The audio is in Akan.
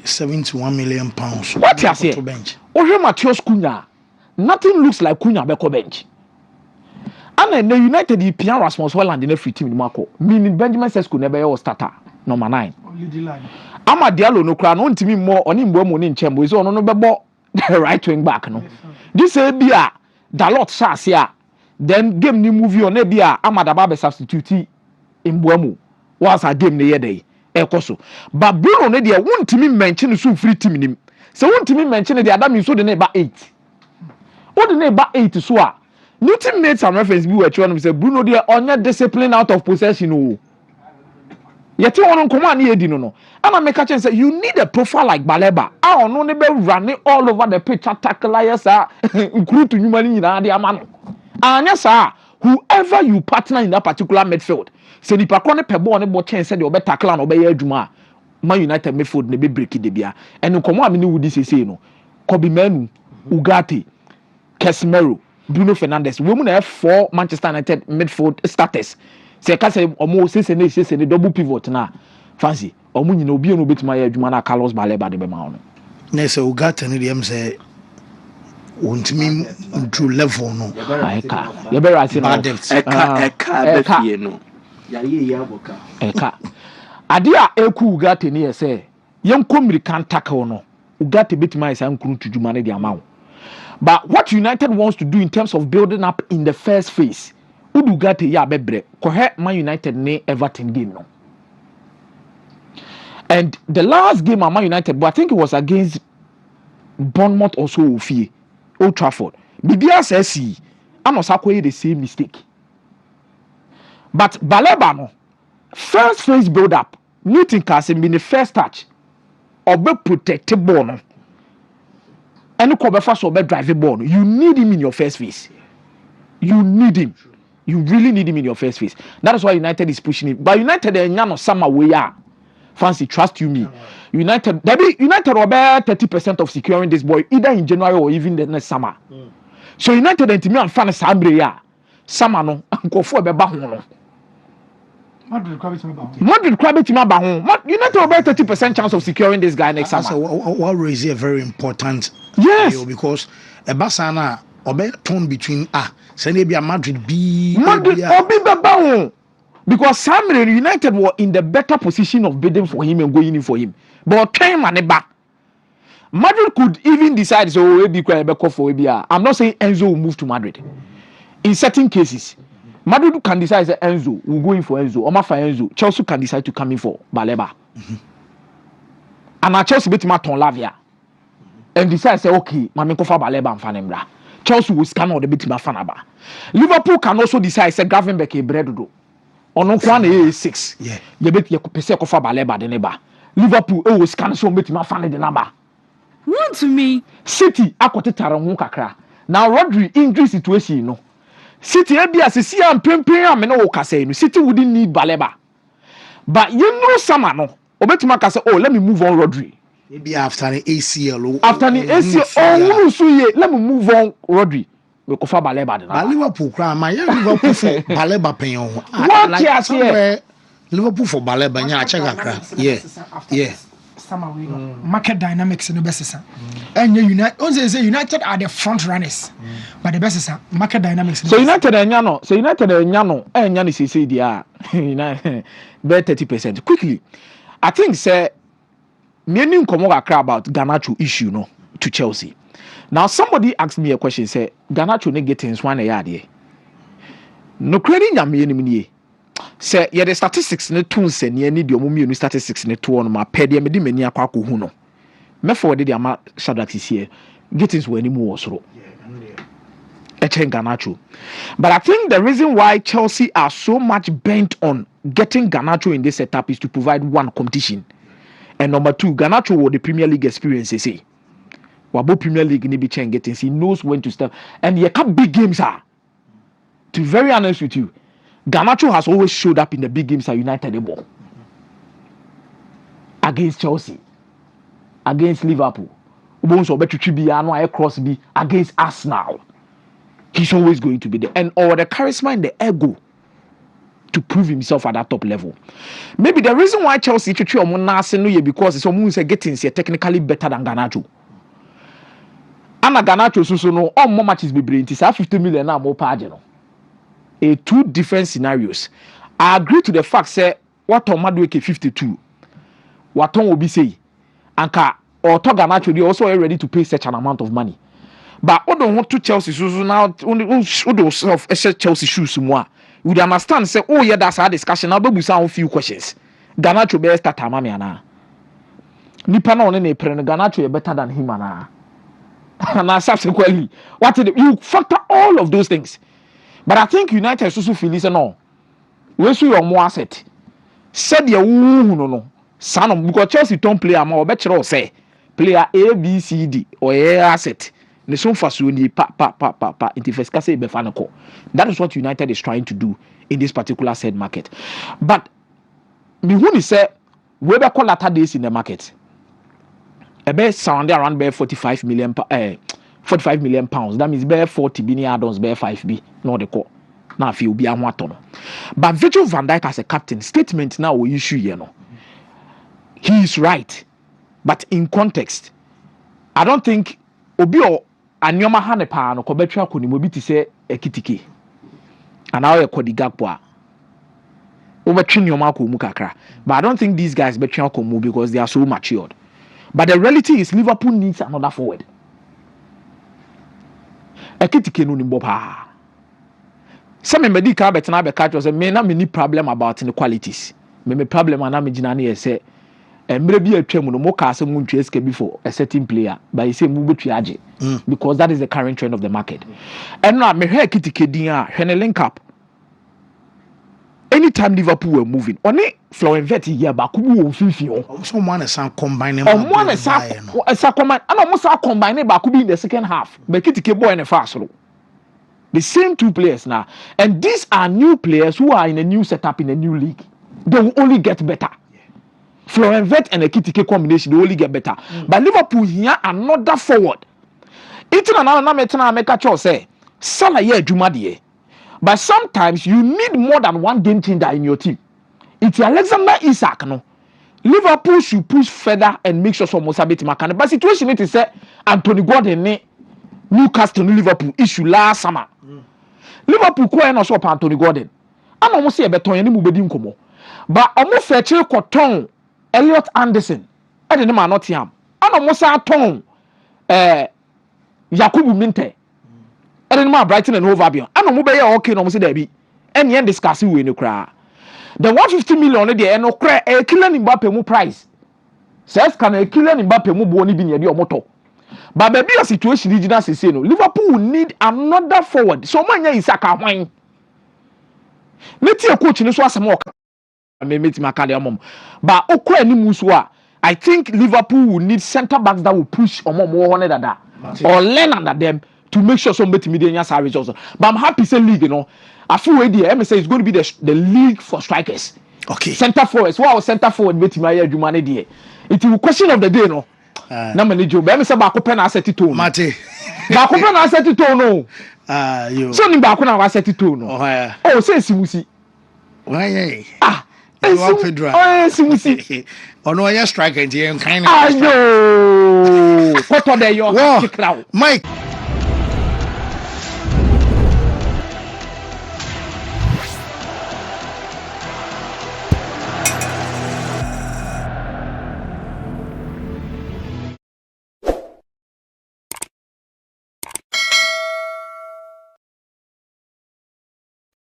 71 million pounds. What you say? Oh, Matheus Cunha. Nothing looks like Cunha beko bench. And the United the Pian Rasmus Holland in every team in Marco. Meaning Benjamin Sesko never was starter. Number 9. Ama Diallo no cry no ntimi more on him money in Chambo is on no bebo right wing back no. This bia Dalot Shasia. Then game ni movie on ebia Amada Babe substitute in Buemu. Was a game the day. Ekoso. But Bruno ne dia wontimi mention so free team nim. So wontimi mention the Adam so the neighbor 8. What the neighbor 8 so a new teammates and reference be were trying to say Bruno dia onya discipline out of possession o. Yet you want to come and hear no. And I make a chance say you need a profile like Baleba. I don't know they be running all over the pitch attack liars are include to human in the man. And yes sir, whoever you partner in that particular midfield, say the pakone pebo on the chance said you better tackle and obey Juma. Man United midfield ne be break it bia. And you come on me with this say no. Kobe Menu, Ugarte, Casemiro, Bruno Fernandes. Women have 4 Manchester United midfield starters. Say ka say omo say double pivot na fancy omo nyina obi no betima ya adwuma na Carlos Baleba de be ma no na say Ugarte ne dem say wontimi into level no eka ye be right no eka be fie no ya ye ya boka eka ade a eku Ugarte ne ye say yenko American tackle no Ugarte betima isa nkuru tudwuma ne de ama. But what United wants to do in terms of building up in the first phase Ugarte ya bebre kohe Man United ne Everton game no. And the last game at Man United, but I think it was against Bournemouth also Ofie, Old Trafford. Bibia says see, I'm not saying the same mistake. But Baleba no first phase build up, Newton Castle been the first touch or be protected ball no. And the first or be driving ball no. You need him in your first phase. You need him. You really need him in your first phase. That is why United is pushing it. But United and Yano Sama we are. Fancy, trust you me. United will bear 30% of securing this boy either in January or even the next summer. So United and Timmy and Fan Sambre ya. Summer no go for be back no. Madrid crabby to my back. United will bear 30% chance of securing this guy next summer. What raise a very important yes because a Basana obe torn between Send be a Madrid B. Madrid or because Samuel United were in the better position of bidding for him and going in for him. But came and back. Madrid could even decide so be for Abia. I'm not saying Enzo will move to Madrid. In certain cases, Madrid can decide that Enzo will go in for Enzo. Or for Enzo. Chelsea can decide to come in for Baleba. And now Chelsea beat Maton Lavia. And decide say okay, Mami Kofa Baleba and Fanembra. Chelsea will scan all the bit Fanaba. Liverpool can also decide say Gravenberch a bread. Ono kwan e 6 ye bet ye pese ko fa Baleba de neba Liverpool will scan so bet ma fan de naba Wontumi City akotetare ho kakra now Rodri injury situation no City e bia se sia mpempen am na wo kasa no City wouldn't need Baleba but you know sama no obetuma kasa oh let me move on Rodri maybe after the ACL let me move on Rodri we go for Baleba de na Liverpool cry my Liverpool for Baleba pen on what somewhere Liverpool for Baleba nya check akra yeah market dynamics in the best and United are the front runners but the best is market dynamics so United enya no enya ni say dia bet 30% quickly I think say me ni nkomo akra about Garnacho issue no to Chelsea. Now somebody asked me a question say Garnacho ne get things one yard here. No credit nyame enim nie. Say ye the statistics ne tun se ne ni de omumi enu statistics ne to on ma pede me de mani akwa akohu no. Me for de ama Shadrack here. Get things we animu osoro. Garnacho. But I think the reason why Chelsea are so much bent on getting Garnacho in this setup is to provide one competition. And number 2, Garnacho with the Premier League experience, say. Wabo Premier League ni be chen getting. He knows when to start. And he can big games are. To be very honest with you, Garnacho has always showed up in the big games at United ball. Against Chelsea. Against Liverpool. Against Arsenal. He's always going to be there. And or the charisma and the ego to prove himself at that top level. Maybe the reason why Chelsea treat him no because it's almost getting technically better than Garnacho. And Garnacho so no all more matches be brilliant. It's 50 million now more per no. Two different scenarios. I agree to the fact say what on Madueke 52. What on will be say Anka or Garnacho they also are ready to pay such an amount of money. But I don't want to Chelsea so now only self Chelsea shoes more. Would understand say oh yeah that's our discussion now be sound few questions. Garnacho be start mama na. Nipa na on na pre Garnacho better than him na. And subsequently what you factor all of those things. But I think United also feel listen no. We so your more asset. Said you no. Son because Chelsea don't play am or better say player A B C D or A asset. Ne so faso ni pa into first case be fa no. That is what United is trying to do in this particular said market. But me who say we be call latter days in the market. About sound around be 45 million pounds. That means be 40 billion add-ons be 5B. No the call. Now if you be a one. But Virgil van Dijk as a captain statement now we issue here no. He is right. But in context, I don't think obi o anyoma hane pa no ko betwa ko ni mo bi ti se ekitike. Ana o ekodi gakpo a. O betwe nyoma ko mu kakra. But I don't think these guys betwa ko mu because they are so matured. But the reality is Liverpool needs another forward. Ekitike no ni mbo pa. Some medical better be catch say me na me ni problem about the qualities. Me problem na me gina na say emre bi atwam no mo ka say mu ntwe SK before a certain player but you say mu betu age because that is the current trend of the market. And now me hwe Ekitike din a hwe ne link up. Anytime Liverpool were moving, only Florian Vetti here back who will feel someone is combining one is combine and almost combine back in the second half. But Ekitike boy in the fast row. The same two players now, and these are new players who are in a new setup in a new league. They will only get better. Florian Vett and Ekitike combination they will only get better. But Liverpool here another forward. It's another make a choice say Salah here Jumadi. But sometimes you need more than one game changer in your team. It's Alexander Isak no. Liverpool should push further and make sure some Mosabit Makane. But situation it is say Anthony Gordon Newcastle Liverpool issue last summer. Liverpool ko na so Anthony Gordon. Ana almost say beton ye ni mu bedi nkomo. But almost fetch Cotton Elliot Anderson. E de ma Nottingham. Ana almost aton Yakubu Minte. E de ma Brighton and Hove Albion. Ana mo be ye okay no mo say there be. Any en discuss we no kra. The 150 million dey no kra e Kylian Mbappe mu price. Says can e Kylian Mbappe mu bo ni bi ne dey omoto. But maybe a situation regional say no. Liverpool will need another forward. So many Isak Ahwan. Let's see a coach in so as more. But I think Liverpool will need centre backs that will push or more on that or learn under them to make sure somebody median service also. But I'm happy say league, you know. I feel ready. MSA is going to be the league for strikers. Okay. Centre forwards. Wow, centre forward meeting my Jumane. It is a question of the day, no. Na manager be me say ba ko pe na asset to no mate ba ko pe na asset to no yo so ni ba ko na asset to no oh say simusi why Pedro simusi ono ya striker nti en kan ayo ko to de yo Mike